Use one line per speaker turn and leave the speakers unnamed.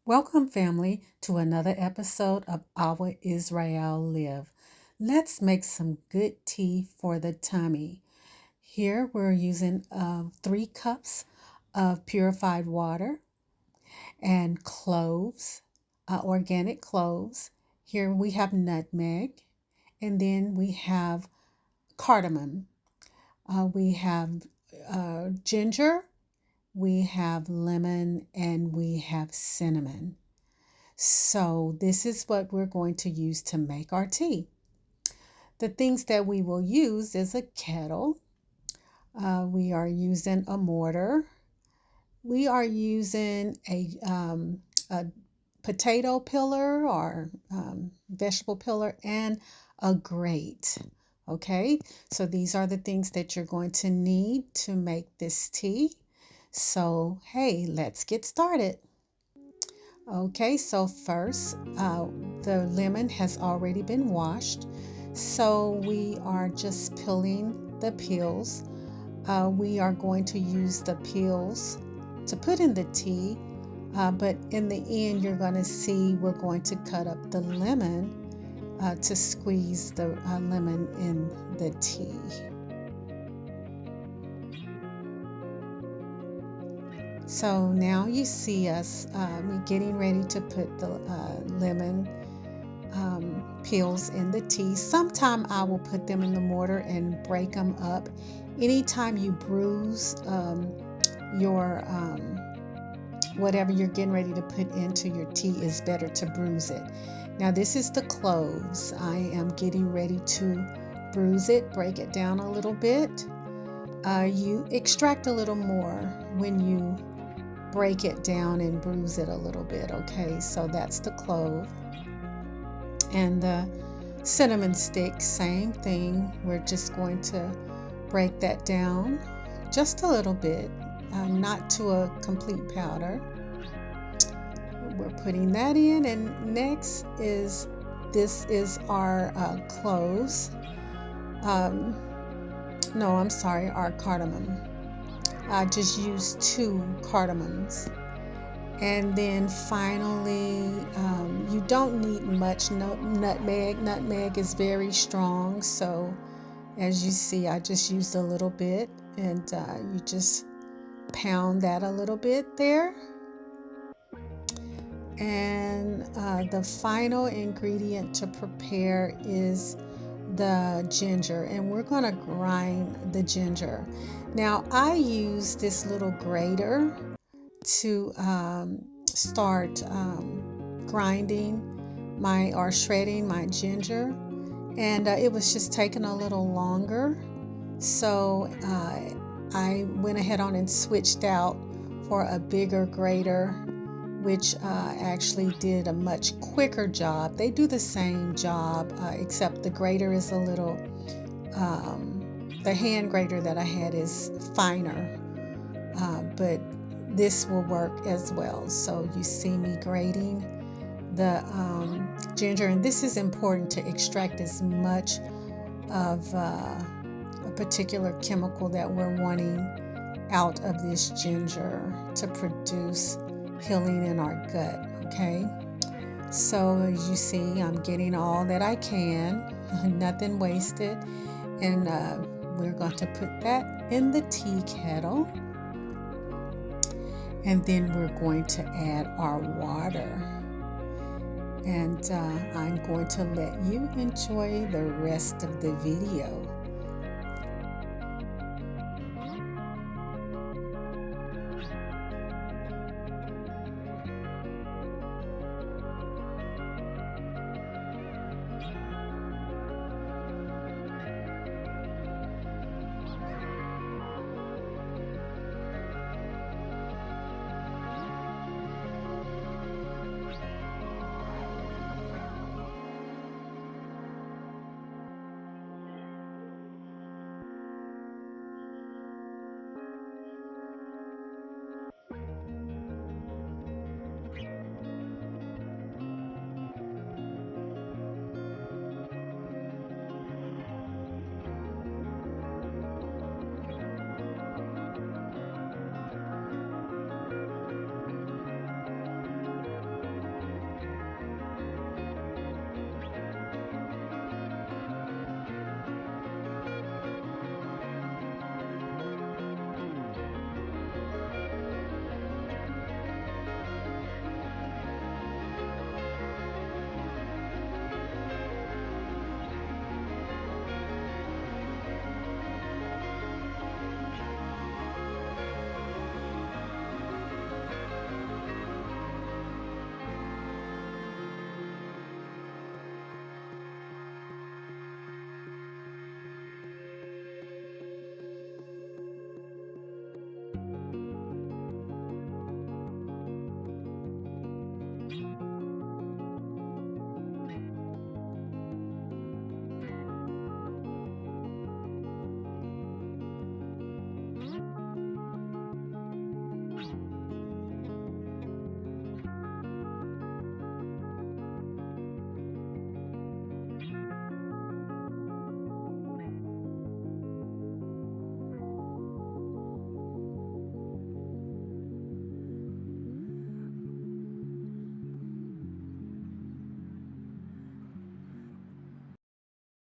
Welcome, family, to another episode of Our Israel Live. Let's make some good tea for the tummy. Here we're using 3 cups of purified water and cloves, organic cloves. Here we have nutmeg, and then we have cardamom. We have ginger, we have lemon, and we have cinnamon. So this is what we're going to use to make our tea. The things that we will use is a kettle. We are using a mortar. We are using a potato peeler or vegetable peeler and a grate. Okay, so these are the things that you're going to need to make this tea. So, hey, let's get started. Okay, so first, the lemon has already been washed. So we are just peeling the peels. We are going to use the peels to put in the tea, but in the end, you're going to see we're going to cut up the lemon to squeeze the lemon in the tea. So now you see us getting ready to put the lemon peels in the tea. Sometime I will put them in the mortar and break them up. Anytime you bruise your whatever you're getting ready to put into your tea, is better to bruise it. Now this is the cloves. I am getting ready to bruise it, break it down a little bit. You extract a little more when you break it down and bruise it a little bit. Okay, so that's the clove. And the cinnamon stick, same thing. We're just going to break that down just a little bit, not to a complete powder. We're putting that in, and next is our cloves. No, I'm sorry, our cardamom. I just used 2 cardamoms. And then finally, you don't need much nutmeg. Nutmeg is very strong, so as you see, I just used a little bit, and you just pound that a little bit there. And the final ingredient to prepare is the ginger, and we're going to grind the ginger. Now I use this little grater to start grinding or shredding my ginger, and it was just taking a little longer, so I went ahead on and switched out for a bigger grater, which actually did a much quicker job. They do the same job, except the grater is a little the hand grater that I had is finer, but this will work as well. So you see me grating the ginger, and this is important to extract as much of a particular chemical that we're wanting out of this ginger to produce healing in our gut. Okay, so as you see, I'm getting all that I can, nothing wasted, and we're going to put that in the tea kettle. And then we're going to add our water. And I'm going to let you enjoy the rest of the video.